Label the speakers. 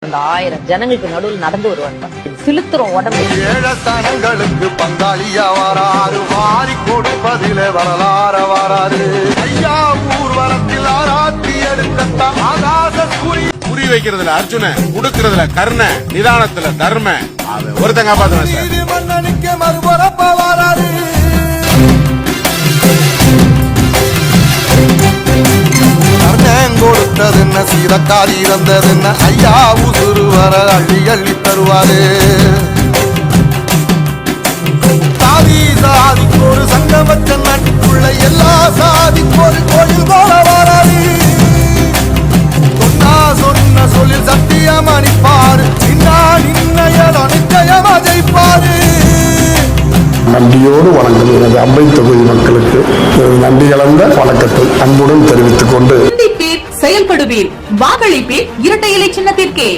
Speaker 1: அந்த 1000 ஜனங்களுக்கு நடுவில் நடந்து வருவாங்க. சிலுத்துறோம் உடம்பு.
Speaker 2: ஏழத்தனங்களுக்கு பங்காளியா வராரு, வாரி கொடுப்பதிலே வரலாற வராரு. ஐயா ஊர்வலத்தில் ஆராத்தி எடுக்கத்தான் ஆகாச
Speaker 3: புரி வைக்கிறதுல அர்ஜுன, உடுக்கிறதுல கர்ண, நிதானத்துல தர்ம, ஒருத்தங்க காப்பாத்துவேன்.
Speaker 2: மன்னனுக்கு மறுபரப்ப வராரு. கொடுத்தது என்ன, சீரக்காரி இறந்தது என்ன, ஐயா உசுறு வர அள்ளி அள்ளி தருவாரு. சாதி சாதிக்கு ஒரு சங்கம் வச்ச நாட்டுக்குள்ள எல்லா சாதிக்கு ஒரு கோயில் போல வராது. சொன்னா சொன்ன சொல்லில் சத்தியம் அணிப்பாரு, நிச்சயமா ஜெயிப்பாரு.
Speaker 4: நன்றியோடு வணங்கும் எனது அம்பை தொகுதி மக்களுக்கு நன்றி கலந்த வணக்கத்தை அன்புடன் தெரிவித்துக் கொண்டு
Speaker 5: செயல்படுவீர், வாக்களிப்பீர் இரட்டை இலை சின்னத்திற்கே.